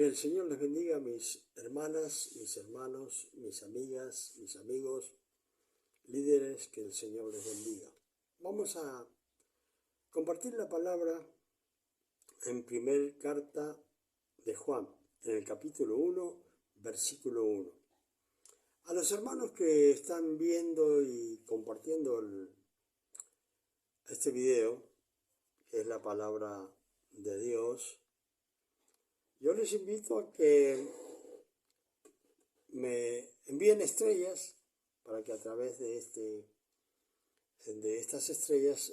Que el Señor les bendiga, mis hermanas, mis hermanos, mis amigas, mis amigos, líderes, que el Señor les bendiga. Vamos a compartir la palabra en primer carta de Juan, en el capítulo 1, versículo 1. A los hermanos que están viendo y compartiendo este video, que es la palabra de Dios, yo les invito a que me envíen estrellas para que a través de estas estrellas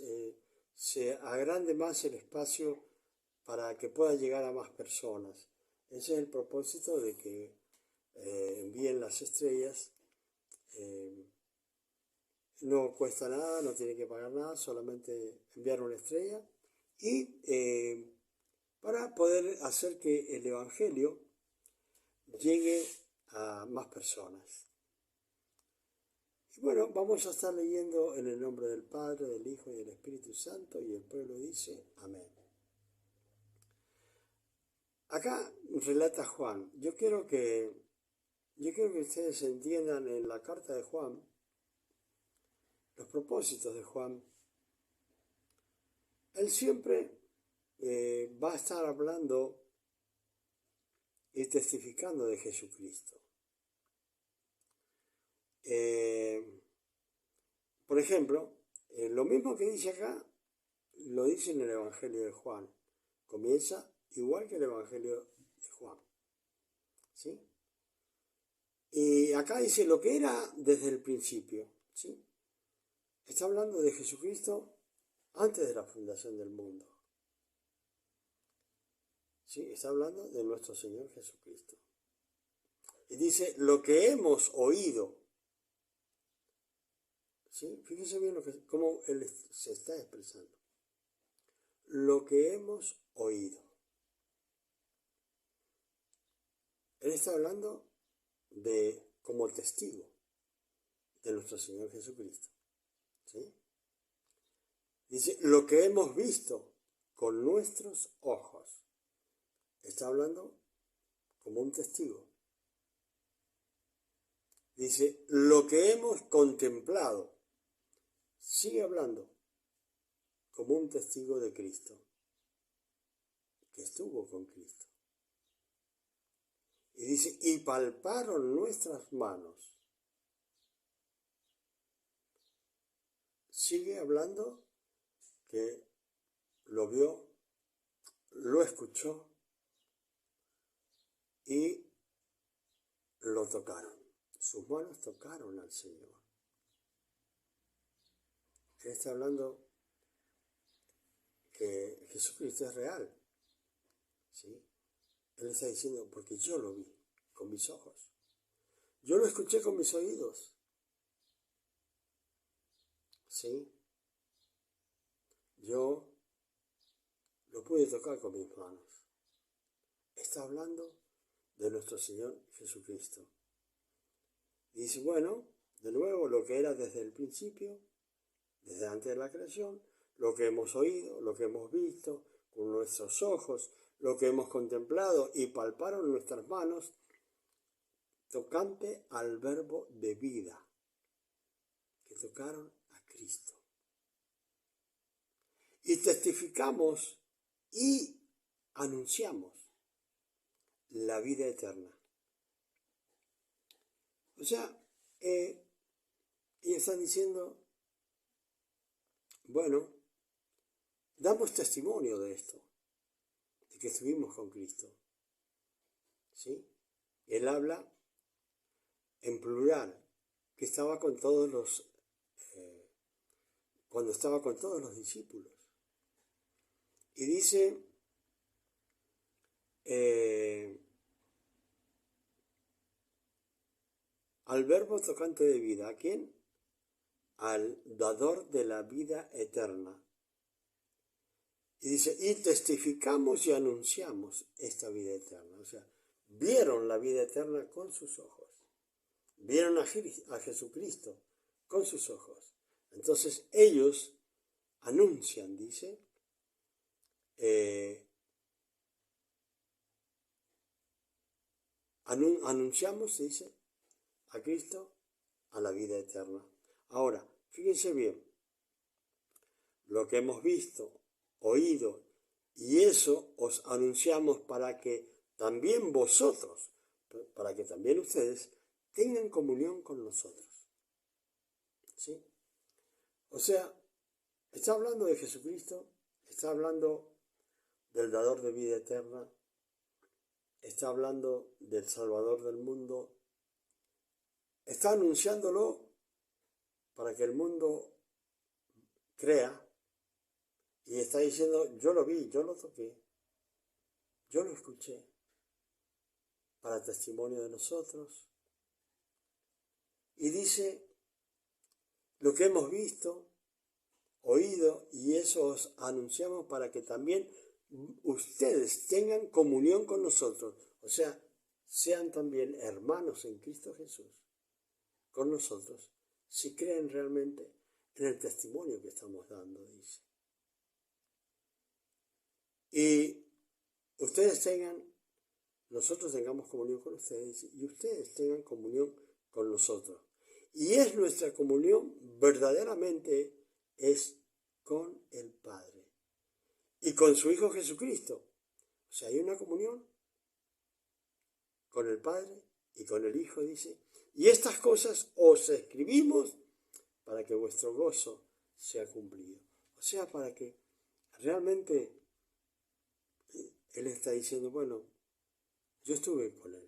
se agrande más el espacio para que pueda llegar a más personas. Ese es el propósito de que envíen las estrellas. No cuesta nada, no tiene que pagar nada, solamente enviar una estrella y para poder hacer que el Evangelio llegue a más personas. Y bueno, vamos a estar leyendo en el nombre del Padre, del Hijo y del Espíritu Santo, y el pueblo dice amén. Acá relata Juan. Yo quiero que ustedes entiendan en la carta de Juan los propósitos de Juan. Él siempre va a estar hablando y testificando de Jesucristo. Por ejemplo, lo mismo que dice acá, lo dice en el Evangelio de Juan. Comienza igual que el Evangelio de Juan. ¿Sí? Y acá dice lo que era desde el principio. ¿Sí? Está hablando de Jesucristo antes de la fundación del mundo. ¿Sí? Está hablando de nuestro Señor Jesucristo. Y dice lo que hemos oído. ¿Sí? Fíjense bien cómo él se está expresando. Lo que hemos oído. Él está hablando como testigo de nuestro Señor Jesucristo. ¿Sí? Dice, lo que hemos visto con nuestros ojos. Está hablando como un testigo. Dice, lo que hemos contemplado. Sigue hablando como un testigo de Cristo, que estuvo con Cristo. Y dice, y palparon nuestras manos. Sigue hablando que lo vio, lo escuchó y lo tocaron. Sus manos tocaron al Señor. Él está hablando que Jesucristo es real. ¿Sí? Él está diciendo, porque yo lo vi con mis ojos. Yo lo escuché con mis oídos. ¿Sí? Yo lo pude tocar con mis manos. Está hablando de nuestro Señor Jesucristo. Y dice, bueno, de nuevo, lo que era desde el principio, desde antes de la creación, lo que hemos oído, lo que hemos visto con nuestros ojos, lo que hemos contemplado y palparon nuestras manos, tocante al verbo de vida, que tocaron a Cristo. Y testificamos y anunciamos la vida eterna. O sea, ellos están diciendo, bueno, damos testimonio de esto, de que estuvimos con Cristo. ¿Sí? Él habla en plural, que estaba con todos cuando estaba con todos los discípulos. Y dice, al verbo tocante de vida, ¿a quién? Al dador de la vida eterna. Y dice, y testificamos y anunciamos esta vida eterna. O sea, vieron la vida eterna con sus ojos. Vieron a Jesucristo con sus ojos. Entonces ellos anuncian, dice, anunciamos, dice, a Cristo a la vida eterna. Ahora, fíjense bien, lo que hemos visto, oído, y eso os anunciamos para que también vosotros, para que también ustedes tengan comunión con nosotros. ¿Sí? O sea, está hablando de Jesucristo, está hablando del dador de vida eterna, está hablando del Salvador del mundo, está anunciándolo para que el mundo crea y está diciendo, yo lo vi, yo lo toqué, yo lo escuché, para testimonio de nosotros. Y dice, lo que hemos visto, oído, y eso os anunciamos para que también ustedes tengan comunión con nosotros, o sea, sean también hermanos en Cristo Jesús con nosotros, si creen realmente en el testimonio que estamos dando, dice. Y nosotros tengamos comunión con ustedes y ustedes tengan comunión con nosotros. Y es nuestra comunión verdaderamente es con el Padre y con su Hijo Jesucristo. O sea, hay una comunión con el Padre y con el Hijo, dice. Y estas cosas os escribimos para que vuestro gozo sea cumplido. O sea, para que realmente Él está diciendo, bueno, yo estuve con Él,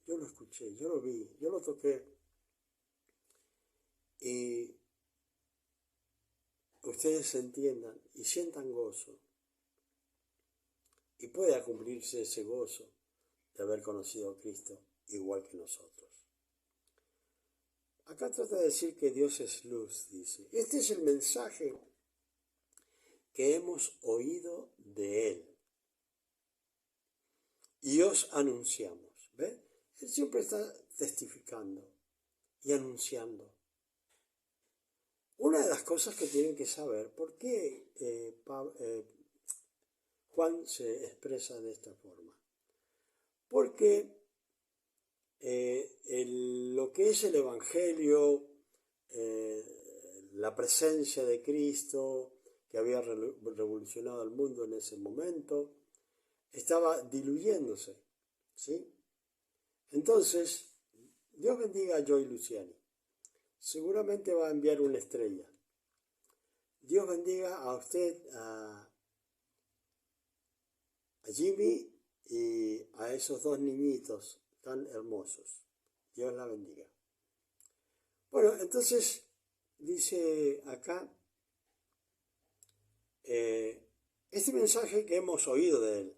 yo lo escuché, yo lo vi, yo lo toqué. Y ustedes entiendan y sientan gozo. Y pueda cumplirse ese gozo de haber conocido a Cristo igual que nosotros. Acá trata de decir que Dios es luz, dice. Este es el mensaje que hemos oído de Él. Y os anunciamos. ¿Ve? Él siempre está testificando y anunciando. Una de las cosas que tienen que saber, ¿por qué Juan se expresa de esta forma? Porque lo que es el Evangelio, la presencia de Cristo, que había revolucionado el mundo en ese momento, estaba diluyéndose, ¿sí? Entonces, Dios bendiga a Joy Luciani. Seguramente va a enviar una estrella. Dios bendiga a usted, a Jimmy y a esos dos niñitos tan hermosos. Dios la bendiga. Bueno, entonces dice acá, este mensaje que hemos oído de Él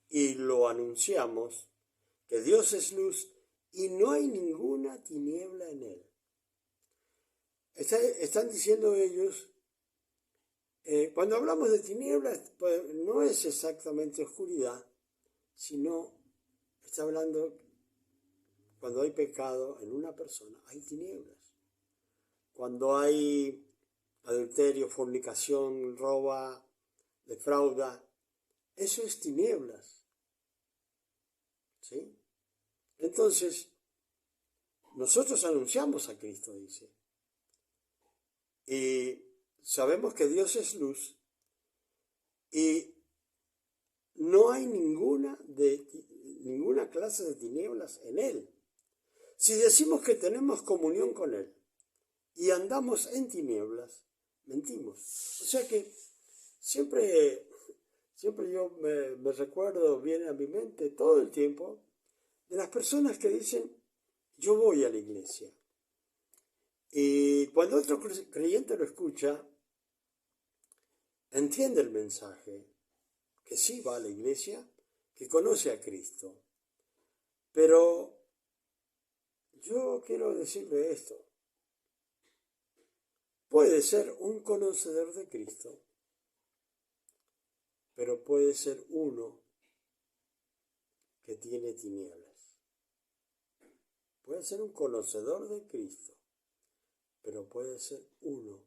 y lo anunciamos, que Dios es luz y no hay ninguna tiniebla en Él. Están diciendo ellos, cuando hablamos de tinieblas, pues no es exactamente oscuridad, sino está hablando, cuando hay pecado en una persona, hay tinieblas. Cuando hay adulterio, fornicación, roba, defrauda, eso es tinieblas. ¿Sí? Entonces, nosotros anunciamos a Cristo, dice. Y sabemos que Dios es luz y no hay ninguna clase de tinieblas en Él. Si decimos que tenemos comunión con Él y andamos en tinieblas, mentimos. O sea que siempre yo me recuerdo, viene a mi mente todo el tiempo, de las personas que dicen, yo voy a la iglesia. Y cuando otro creyente lo escucha, entiende el mensaje, que sí va a la iglesia, que conoce a Cristo. Pero yo quiero decirle esto. Puede ser un conocedor de Cristo, pero puede ser uno que tiene tinieblas. Puede ser un conocedor de Cristo, pero puede ser uno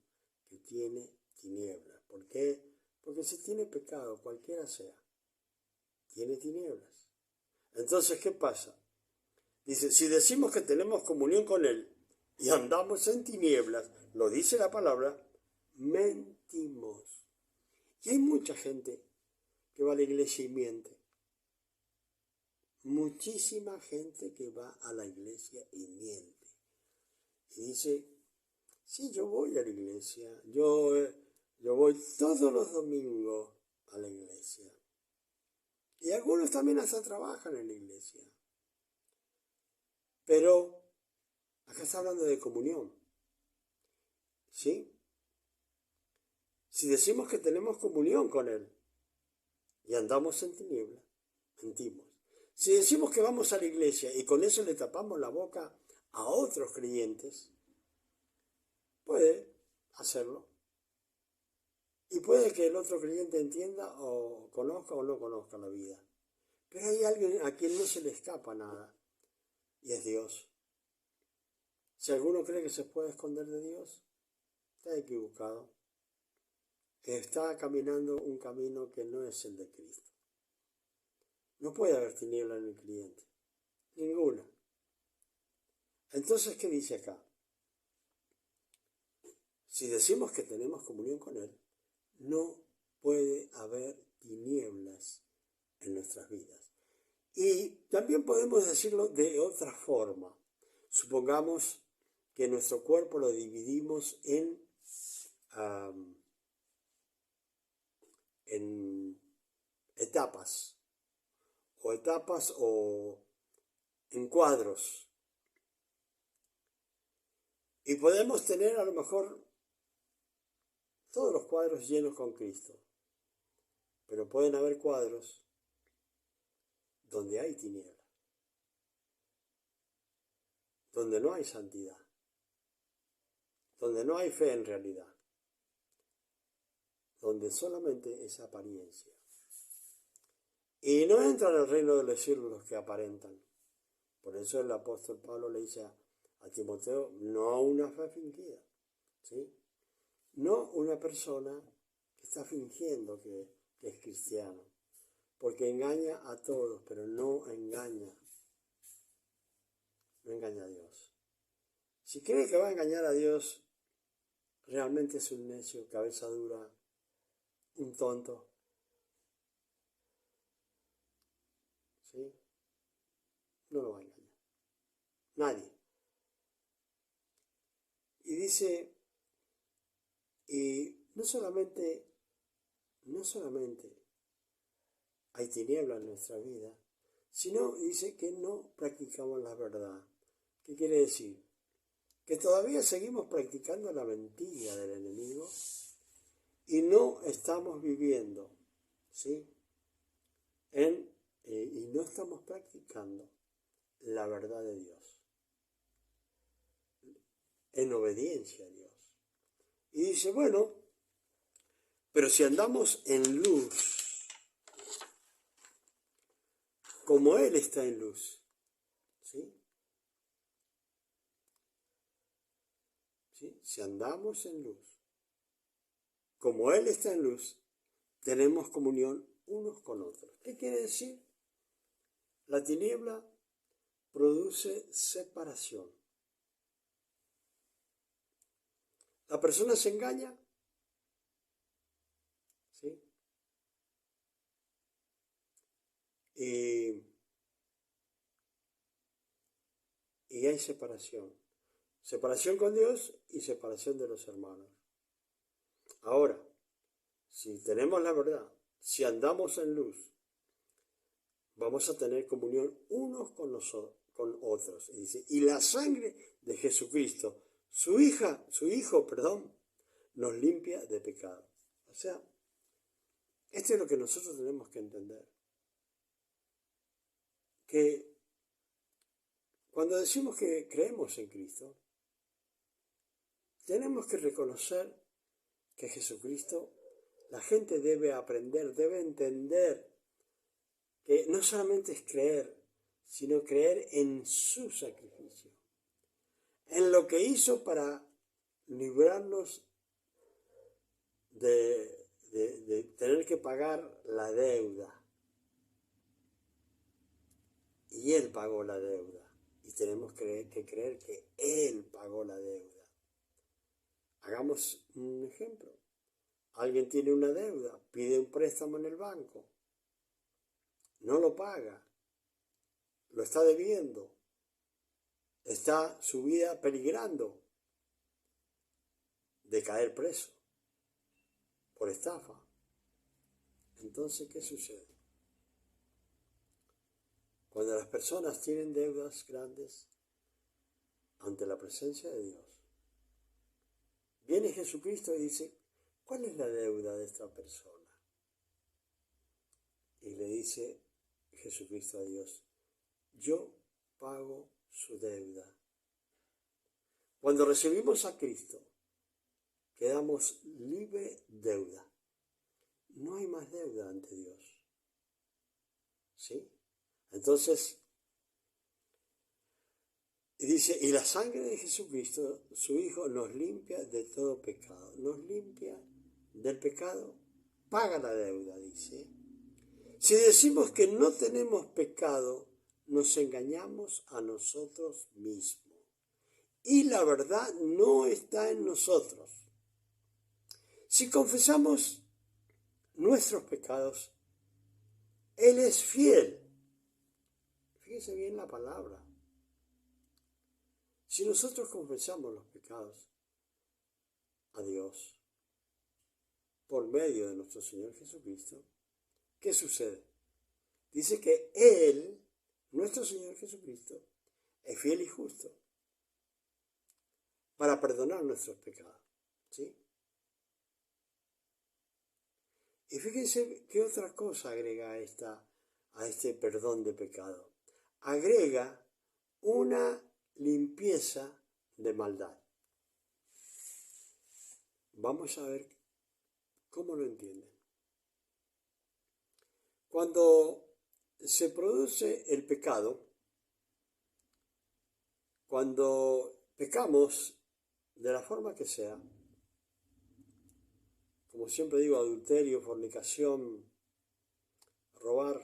que tiene tinieblas. ¿Por qué? Porque si tiene pecado, cualquiera sea, tiene tinieblas. Entonces, ¿qué pasa? Dice, si decimos que tenemos comunión con Él y andamos en tinieblas, lo dice la palabra, mentimos. Y hay mucha gente que va a la iglesia y miente. Muchísima gente que va a la iglesia y miente. Y dice, sí, yo voy a la iglesia, yo voy todos los domingos a la iglesia. Y algunos también hasta trabajan en la iglesia. Pero acá está hablando de comunión. ¿Sí? Si decimos que tenemos comunión con Él y andamos en tinieblas, mentimos. Si decimos que vamos a la iglesia y con eso le tapamos la boca a otros creyentes, puede hacerlo. Y puede que el otro creyente entienda o conozca o no conozca la vida. Pero hay alguien a quien no se le escapa nada, y es Dios. Si alguno cree que se puede esconder de Dios, está equivocado. Está caminando un camino que no es el de Cristo. No puede haber tiniebla en el creyente. Ninguna. Entonces, ¿qué dice acá? Si decimos que tenemos comunión con Él, no puede haber tinieblas en nuestras vidas. Y también podemos decirlo de otra forma. Supongamos que nuestro cuerpo lo dividimos en etapas o en cuadros. Y podemos tener a lo mejor todos los cuadros llenos con Cristo. Pero pueden haber cuadros donde hay tiniebla, donde no hay santidad, donde no hay fe en realidad, donde solamente es apariencia. Y no entran al reino de los cielos los que aparentan. Por eso el apóstol Pablo le dice a Timoteo, no una fe fingida, ¿sí? No una persona que está fingiendo que es cristiano, porque engaña a todos, pero no engaña a Dios. Si cree que va a engañar a Dios, realmente es un necio, cabeza dura, un tonto. ¿Sí? No lo va a engañar. Nadie. Y dice, y no solamente hay tinieblas en nuestra vida, sino dice que no practicamos la verdad. ¿Qué quiere decir? Que todavía seguimos practicando la mentira del enemigo y no estamos viviendo, ¿sí? Y no estamos practicando la verdad de Dios, en obediencia a Dios. Y dice, bueno, pero si andamos en luz, como Él está en luz, ¿sí? ¿Sí? Si andamos en luz, como Él está en luz, tenemos comunión unos con otros. ¿Qué quiere decir? La tiniebla produce separación. La persona se engaña, ¿sí? Y hay separación. Separación con Dios y separación de los hermanos. Ahora, si tenemos la verdad, si andamos en luz, vamos a tener comunión unos con otros. Y dice, y la sangre de Jesucristo, su hijo, nos limpia de pecado. O sea, esto es lo que nosotros tenemos que entender. Que cuando decimos que creemos en Cristo, tenemos que reconocer que Jesucristo, la gente debe aprender, debe entender que no solamente es creer, sino creer en su sacrificio, en lo que hizo para librarnos de tener que pagar la deuda. Y Él pagó la deuda. y tenemos que creer que Él pagó la deuda. Hagamos un ejemplo. Alguien tiene una deuda, pide un préstamo en el banco, no lo paga, lo está debiendo, está su vida peligrando de caer preso por estafa. Entonces, ¿qué sucede? Cuando las personas tienen deudas grandes ante la presencia de Dios, viene Jesucristo y dice, ¿cuál es la deuda de esta persona? Y le dice Jesucristo a Dios, yo pago su deuda. Cuando recibimos a Cristo, quedamos libre deuda. No hay más deuda ante Dios. ¿Sí? Entonces, dice, y la sangre de Jesucristo, su Hijo, nos limpia de todo pecado. Nos limpia del pecado, paga la deuda, dice. Si decimos que no tenemos pecado, nos engañamos a nosotros mismos. Y la verdad no está en nosotros. Si confesamos nuestros pecados, Él es fiel. Fíjese bien la palabra. Si nosotros confesamos los pecados a Dios por medio de nuestro Señor Jesucristo, ¿qué sucede? Dice que Él, nuestro Señor Jesucristo, es fiel y justo para perdonar nuestros pecados. ¿Sí? Y fíjense qué otra cosa agrega a este perdón de pecado. Agrega una limpieza de maldad. Vamos a ver cómo lo entienden. Cuando se produce el pecado, cuando pecamos de la forma que sea, como siempre digo, adulterio, fornicación, robar,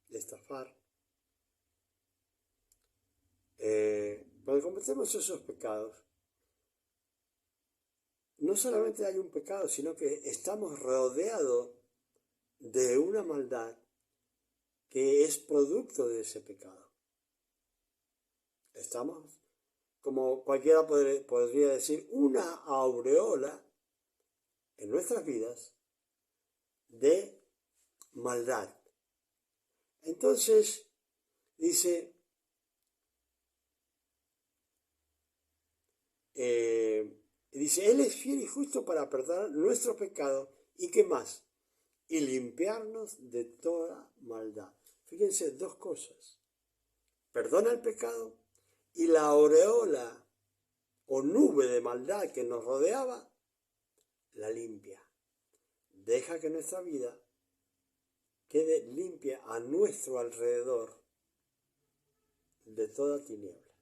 estafar, cuando cometemos esos pecados, no solamente hay un pecado, sino que estamos rodeados de una maldad que es producto de ese pecado. Estamos, como cualquiera podría decir, una aureola en nuestras vidas de maldad. Entonces, dice, Él es fiel y justo para perdonar nuestros pecados y ¿qué más? Y limpiarnos de toda maldad. Fíjense, dos cosas. Perdona el pecado y la aureola o nube de maldad que nos rodeaba, la limpia. Deja que nuestra vida quede limpia a nuestro alrededor de toda tiniebla.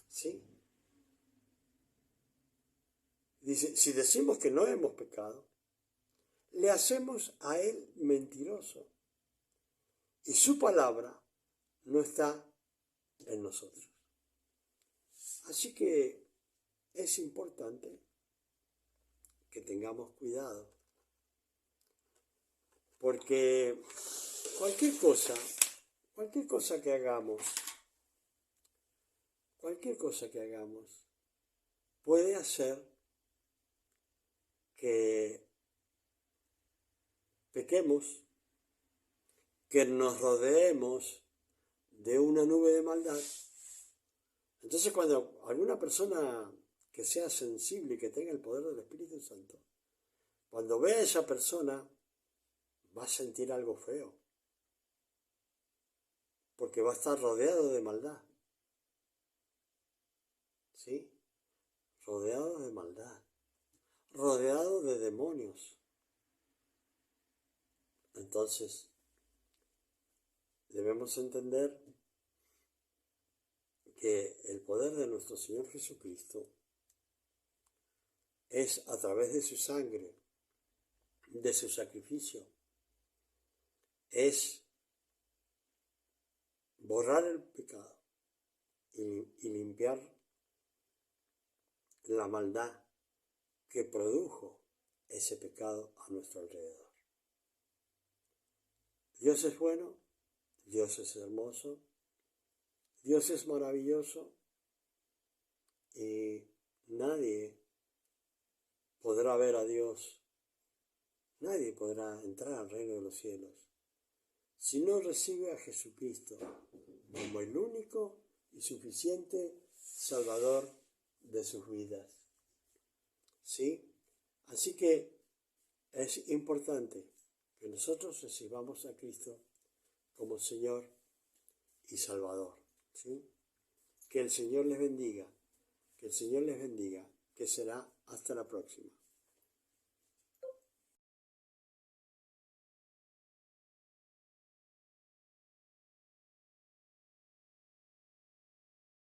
¿Sí? Dice, si decimos que no hemos pecado, le hacemos a Él mentiroso y su palabra no está en nosotros. Así que es importante que tengamos cuidado, porque cualquier cosa que hagamos, puede hacer que pequemos, que nos rodeemos de una nube de maldad. Entonces, cuando alguna persona que sea sensible y que tenga el poder del Espíritu Santo, cuando vea a esa persona, va a sentir algo feo, porque va a estar rodeado de maldad. ¿Sí? Rodeado de maldad, rodeado de demonios. Entonces, debemos entender que el poder de nuestro Señor Jesucristo es a través de su sangre, de su sacrificio, es borrar el pecado, y limpiar la maldad que produjo ese pecado a nuestro alrededor. Dios es bueno, Dios es hermoso, Dios es maravilloso y nadie podrá ver a Dios, nadie podrá entrar al reino de los cielos si no recibe a Jesucristo como el único y suficiente Salvador de sus vidas. ¿Sí? Así que es importante que nosotros recibamos a Cristo como Señor y Salvador. ¿Sí? Que el Señor les bendiga, que el Señor les bendiga, que será hasta la próxima.